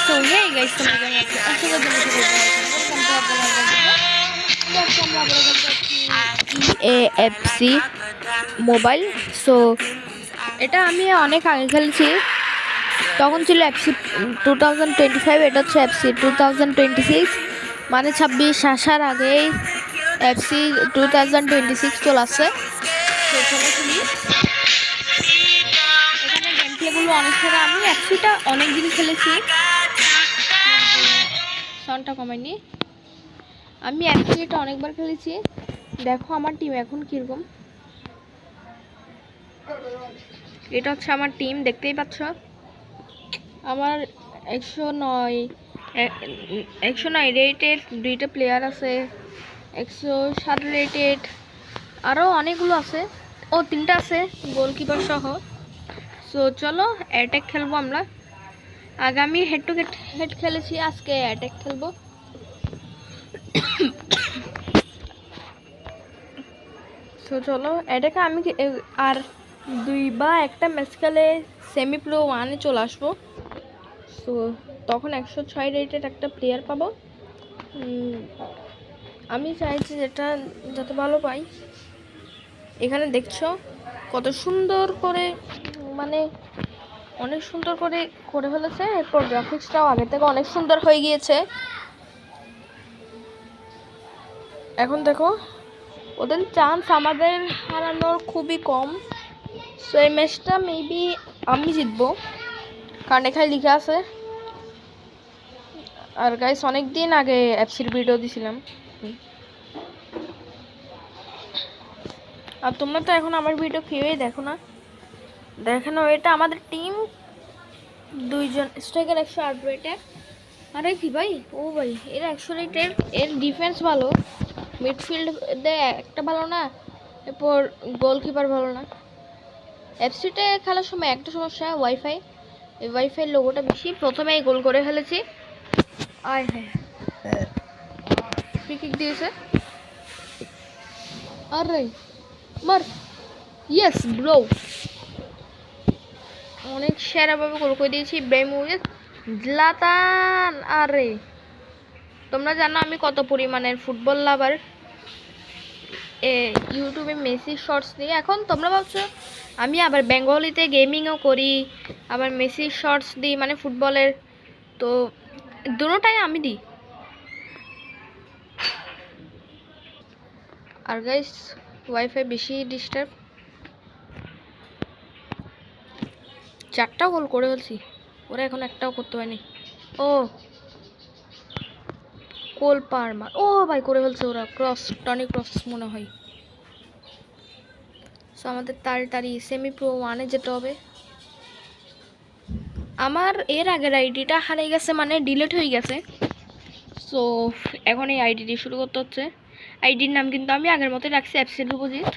So hey guys, তোমরা কেমন আছো? আশা করি তোমরা সবাই ভালো আছো। ওয়েলকাম টু আপনার EAFC মোবাইল। সো এটা আমি অনেক আগে খেলেছি, তখন ছিল এফসি 2025, এটা হচ্ছে এফসি 2026, মানে 26 আসার আগেই এফসি 2026 চলে আসছে। তো চলো শুনি এখানে গেম প্লেগুলো অনেক সারা। আমি এফসিটা অনেক দিন খেলেছি, সাউন্ডটা কমাইনি। আমি এফসিটা অনেকবার খেলেছি। দেখো আমার টিম এখন কিরকম। এটা হচ্ছে আমার টিম, দেখতেই পাচ্ছ। আমার 109 রেটেড দুইটা প্লেয়ার আছে, 107 রেটেড আরও অনেকগুলো আছে। ও তিনটা আছে গোলকিপার সহ। সো চলো অ্যাটাক খেলবো আমরা। আগামী হেড টু হেড খেলেছি, আজকে অ্যাটাক খেলবো। সো চলো অ্যাটাকে আমি আর দুই বা একটা ম্যাচ খেলে সেমি প্রো 1-এ চলে আসবো। সো তখন 106 রেটেড একটা প্লেয়ার পাবো। আমি চাইছি যেটা যাতে ভালো পাই। এখানে দেখছো কত সুন্দর করে, মানে অনেক সুন্দর করে করে ফেলেছে। এরপর গ্রাফিক্সটাও আগে থেকে অনেক সুন্দর হয়ে গিয়েছে। এখন দেখো ওদের চান্স আমাদের হারানোর খুবই কম। সো এই ম্যাচটা মেবি আমি জিতবো, কারণ এখানে লিখে আছে। আর গাইস অনেক দিন আগে এফসির ভিডিও দিছিলাম, আর তোমরা তো এখন আমার ভিডিও কেউই দেখো না। দেখেন এটা আমাদের টিম, দুইজন স্ট্রাইকার 108 রেটেড। আরে কি ভাই, ও ভাই এরা 100 রেটেড, এর ডিফেন্স ভালো, মিডফিল্ড একটা ভালো না, এরপর গোলকিপার ভালো না। এফসিতে খেলার সময় একটা সমস্যা, ওয়াইফাই। এই ওয়াইফাই লোগোটা বেশি। প্রথমেই গোল করে ফেলেছি। আয় হ্যাঁ, ফ্রি কিক দিয়েছে। আরে মার, ইয়েস ব্রো, অনেক সেরাভাবে গোল করে দিয়েছি। ইব্রাহিমোভিচ, জিলাতান। আরে তোমরা জানো আমি কত পরিমাণের ফুটবল লাভার। ইউটিউবে মেসি শর্টস দিই। এখন তোমরা ভাবছো আমি আবার বেঙ্গলিতে গেমিংও করি, আবার মেসি শর্টস দিই, মানে ফুটবলের। তো দুটোটাই আমি দিই। আর গাইস ওয়াইফাই বেশি ডিস্টার্ব। 4টা গোল করে ফেলছি, ওরা এখন একটাও করতে পারেনি। ও কোল পারমার, ও ভাই করে ফেলছে ওরা। ক্রস, টনি ক্রস মনে হয়। সো আমাদের তাড়াতাড়ি সেমি প্রো 1-এ যেতে হবে। আমার এর আগের আইডিটা হারিয়ে গেছে, মানে ডিলিট হয়ে গেছে। সো এখন এই আইডি দিয়ে শুরু করতে হচ্ছে। আইডির নাম কিন্তু আমি আগের মতোই রাখছি, এফসি ধ্রুবজিৎ।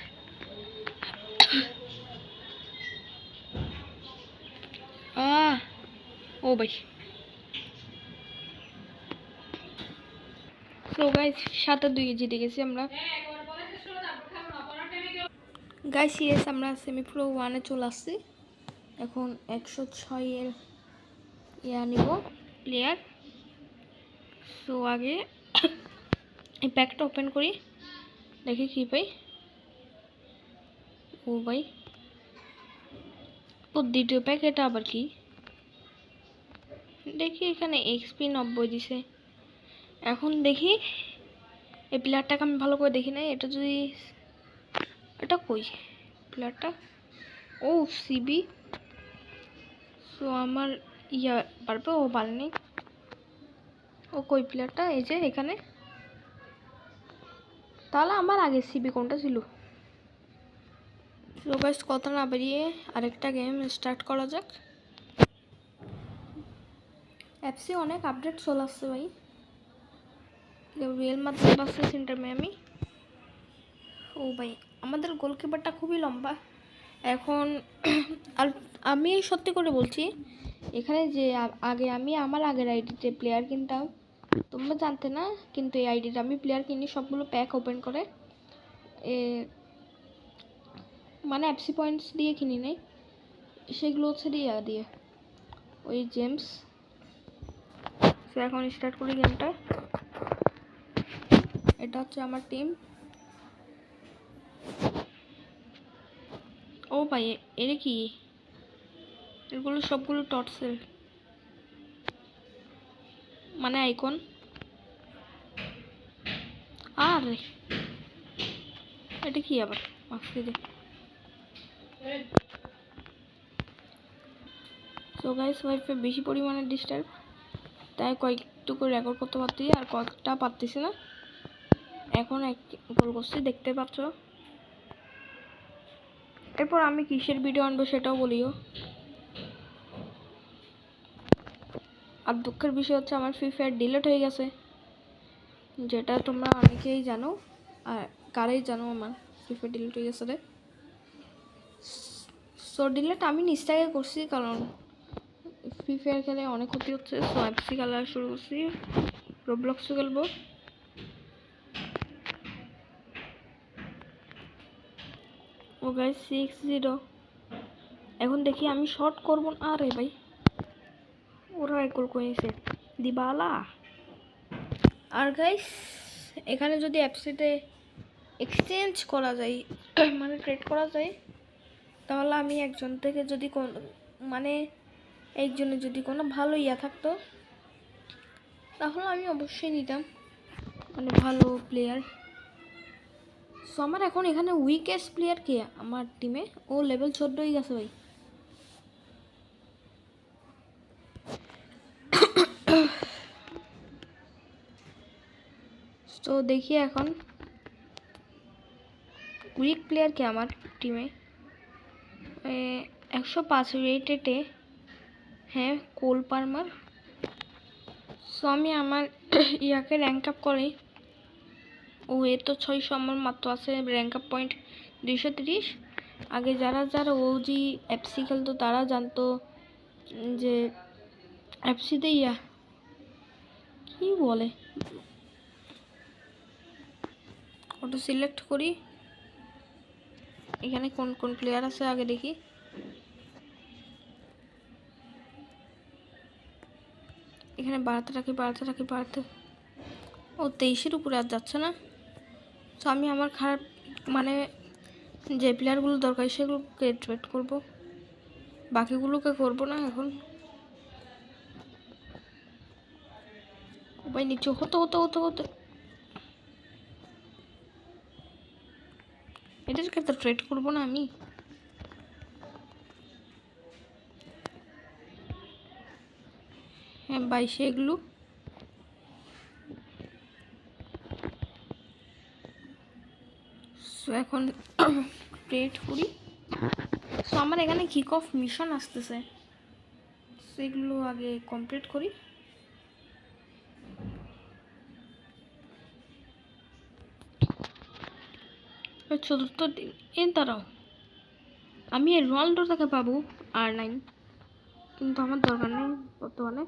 ও ভাই, সো গাইস 7-2 জিতে গেছি আমরা। গাইস ইয়েস, আমরা সেমি প্রো 1-এ চলে আসছি। এখন 106 এর নিব প্লেয়ার। সো আগে এই প্যাকটা ওপেন করি, দেখি কি পাই। ও ভাই, ও দ্বিতীয় প্যাক, এটা আবার কি দেখি। এখানে এক্সপি 90 দিছে। এখন দেখি এই প্লেয়ারটাকে আমি ভালো করে দেখি নাই। এটা যদি, এটা কই প্লেয়ারটা? ও সিবি। সো আমার ইয়া পারবে, ও পারেনি। ও কই প্লেয়ারটা? এই যে এখানে। তাহলে আমার আগে সিবি কোনটা ছিল? সো গাইস কথা না বেরিয়ে আরেকটা গেম স্টার্ট করা যাক। এফসি অনেক আপডেট চলে আসছে ভাই। Real Madrid versus Inter Miami. ও ভাই আমাদের গোলকিপারটা খুবই লম্বা। এখন আর আমি সত্যি করে বলছি, এখানে যে আগে আমি আমার আগের আইডিতে প্লেয়ার কিনতাম, তোমরা জানতে না, কিন্তু এই আইডিতে আমি প্লেয়ার কিনি সবগুলো প্যাক ওপেন করে, মানে এফসি পয়েন্টস দিয়ে কিনি নাই, সেগুলো হচ্ছে দিয়ে ওই জেমস। এখন স্টার্ট করি গেমটা। এটা হচ্ছে আমার টিম। ও ভাই এর কি, এগুলো সবগুলো টর্চেল মানে আইকন। আরে এটা কি আবার মাস্কে দে। সো গাইস ওয়াইফে বেশি পরিমাণে ডিস্টার্ব, তাই কয়েকটু করে রেকর্ড করতে পারছি আর কয়েকটা পারতেছি না। এখন এক গোল করছি দেখতে পাচ্ছ। এরপর আমি কিসের ভিডিও আনবো সেটাও বলিও। আর দুঃখের বিষয় হচ্ছে আমার ফ্রি ফায়ার ডিলিট হয়ে গেছে, যেটা তোমরা অনেকেই জানো। আর কারাই জানো আমার ফ্রি ফায়ার ডিলিট হয়ে গেছে রে। সো ডিলিট আমি নিজ থেকে করছি, কারণ ফ্রি ফায়ার খেলে অনেক ক্ষতি হচ্ছে। সো এফসি খেলা শুরু করছি, রোবলক্সও খেলবো। ও গাইস 6-0। এখন দেখি আমি শর্ট করব না। আরে ভাই ওরা গোল করেছে দিবালা। আর গাইস এখানে যদি অ্যাপসিতে এক্সচেঞ্জ করা যায় মানে ট্রেড করা যায়, তাহলে আমি একজন থেকে যদি মানে একজনের যদি কোনো ভালো ইয়া থাকতো, তাহলে আমি অবশ্যই নিতাম, মানে ভালো প্লেয়ার। সো আমার এখন এখানে উইকেস্ট প্লেয়ার কে আমার টিমে? ও লেভেল 14 গেছে ভাই। তো দেখি এখন উইক প্লেয়ার কে আমার টিমে। 105 রেটেডে, হ্যাঁ কোল পারমার। সো আমি আমার ইয়াকে র্যাঙ্ক আপ করি। ও এ তো 600, আমার মাত্র আছে র্যাঙ্ক আপ পয়েন্ট 230। আগে যারা যারা ওজি এফসি খেলতো তারা জানতো যে এফসিতে ইয়া কি বলে, অটো সিলেক্ট করি। এখানে কোন কোন প্লেয়ার আছে আগে দেখি। এখানে বাড়াতে বাড়াতে ও 23-এর উপরে আর যাচ্ছে না। তো আমি আমার খারাপ মানে যে প্লেয়ারগুলো দরকার সেগুলোকে ট্রেড করব, বাকিগুলোকে করব না এখন। ভাই নিচে হতে এটাকে তো ট্রেড করব না আমি। হ্যাঁ 22 এগুলো। সো এখন ট্রেড করি। সো আমার এখানে কিক অফ মিশন আসতেছে, সেগুলো আগে কমপ্লিট করি। চতুর্থ দিন এর দ্বারাও আমি রোনাল্ডো থেকে পাবো R9, কিন্তু আমার দরকার নেই বর্তমানে,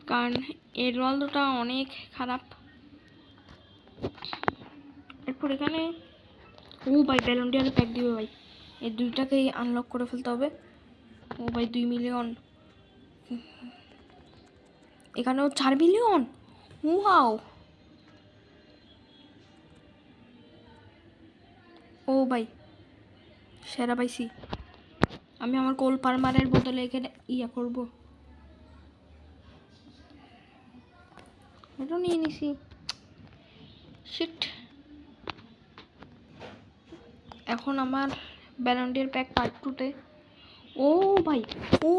কারণ এই রোনাল্ডোটা অনেক খারাপ। এরপর এখানে ও ভাই ব্যালন ডিওর প্যাক দিবে ভাই, এই দুইটাকেই আনলক করে ফেলতে হবে। ও ভাই 2 মিলিয়ন, এখানেও 4 মিলিয়ন। ওয়াও, ও ভাই সেরা পাইছি। আমি আমার কোল পারমারের বদলে এখানে ইয়া করব, এটা নিয়ে নিছি। শিট, এখন আমার ব্যালন্ডিয়ার প্যাক পার্ট 2-তে। ও ভাই ও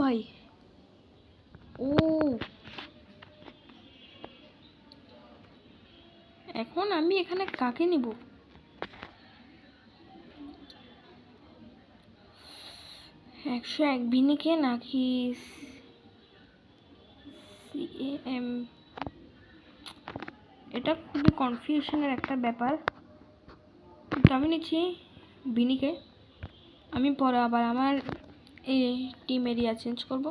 ভাই ও, এখন আমি এখানে কাকে নিব? 101 বিনিকে নাকি CAM? এটা খুবই কনফিউশনের একটা ব্যাপার। তো আমি নিচ্ছি বিনিকে। আমি পরে আবার আমার এই টিম এরিয়া চেঞ্জ করব।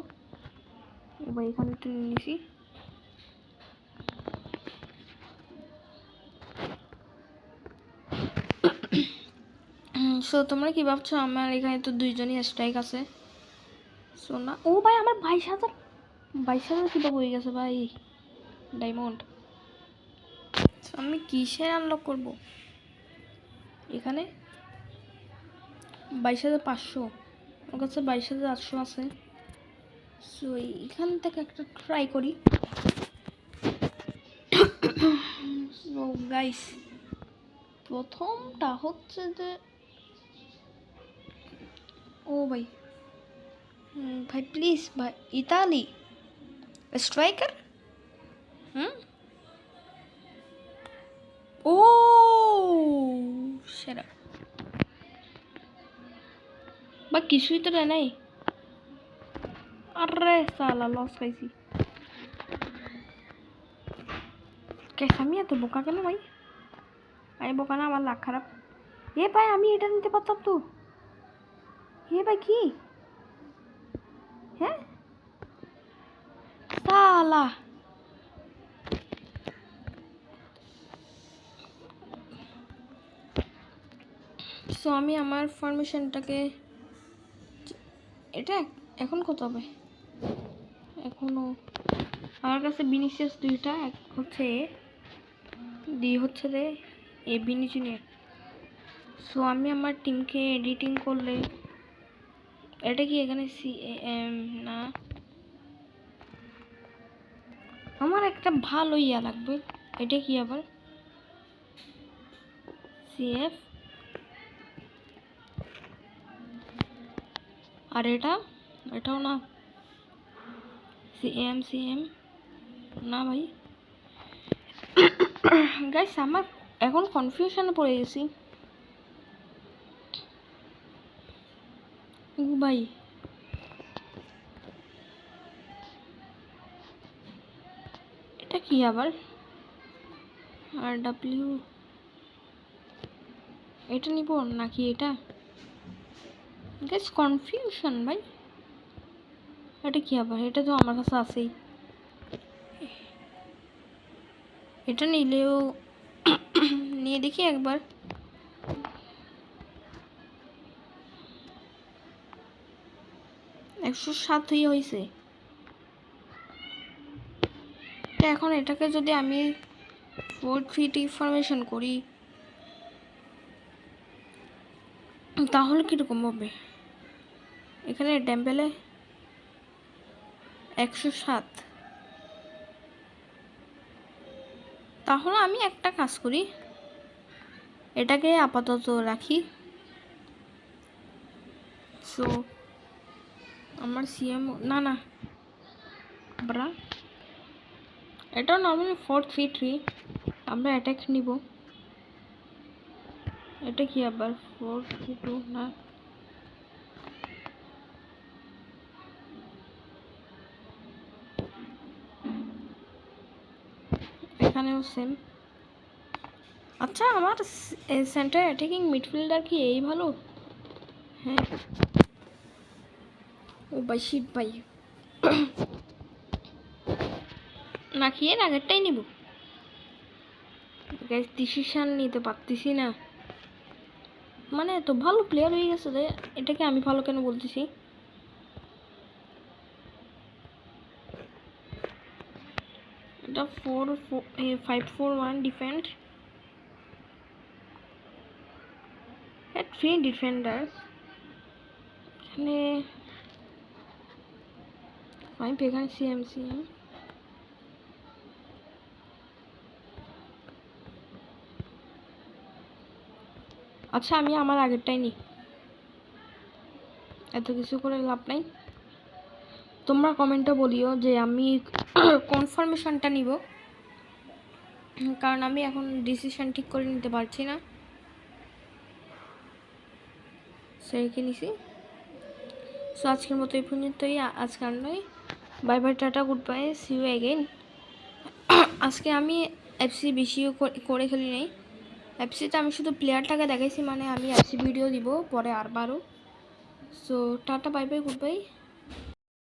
এবার এখানে একটু নিয়েছি। সো তোমরা কি ভাবছো আমার এখানে তো দুইজনই স্ট্রাইক আছে, সোনা ও ভাই আমার 22,000 কীভাবে হয়ে গেছে ভাই ডায়মন্ড। আমি কিসের আনলক করব এখানে? 22,500, আমার কাছে 22,800 আছে। সো এখান থেকে একটা ট্রাই করি। সো গাইস প্রথমটা হচ্ছে যে ও ভাই ভাই প্লিজ ভাই ইতালি স্ট্রাইকার। ও সেরা বা কিছুই তো নাই। আরে সালা লস খাইছি। আমি এত বোকা কেন ভাই? আমি বোকা না, আমার লাখ খারাপ। এ ভাই আমি এটা নিতে পারতাম তো। এ ভাই কি হ্যাঁ সালা সো আমি আমার ফরমেশনটাকে এটা এখন কত হবে? এখনো আমার কাছে বিনিসিয়াস দুইটা, এক হচ্ছে হচ্ছে রে এ বিনিচিনে। সো আমি আমার টিমকে এডিটিং করলে এটা কি এখানে CAM না, আমার একটা ভালো ইয়া লাগবে। এটা কি আবার CF আর এটাও না CM না ভাই। গাইস আমার এখন কনফিউশনে পড়ে গেছি ভাই। এটা কি আবার RW, এটা নিব নাকি এটা? গাইস কনফিউশন ভাই। এটা কি আবার? এটা তো আমার কাছে আছেই। এটা নিলেও নিয়ে দেখি একবার। একশো 7 হয়েছে। এখন এটাকে যদি আমি 4-3 ফরমেশন করি তাহলে কিরকম হবে? এখানে ডেম্বেলে 107। তাহলে আমি একটা কাজ করি, এটাকে আপাতত রাখি। সো আমার CM না ব্রা, এটাও নর্মালি 4-3-3 আমরা অ্যাটাক নিব। এটা কি আবার 4-2 না? এখানেও সেম। আচ্ছা আমার সেন্টার অ্যাটাকিং মিডফিল্ডার কি এই ভালো? হ্যাঁ ও ভাই শিট ভাই নাকি এর আগেরটাই নিব? গাইস ডিসিশন নিতে পারতেছি না, মানে এত ভালো প্লেয়ার হয়ে গেছে যে এটাকে আমি ভালো কেন বলতেছি। এটা 5-4-1 ডিফেন্ড, 3 ডিফেন্ডার্স এখানে 5, এখানে CM। আচ্ছা আমি আমার আগেরটাই নিই, এত কিছু করে লাভ নাই। তোমরা কমেন্টে বলিও যে আমি কোন ফরমেশনটা নিব, কারণ আমি এখন ডিসিশন ঠিক করে নিতে পারছি না। সেইকে নিছি। সো আজকের মতো এই পর্যন্তই, আজকে আর নয়। Bye bye, tata, good bye, see you again. আজকে আমি FC বেশিও করে খেলি নাই। FCতে আমি শুধু প্লেয়ারটাকে দেখাইছি, মানে আমি FC ভিডিও দিব পরে আরবারও। So tata, bye bye, good by.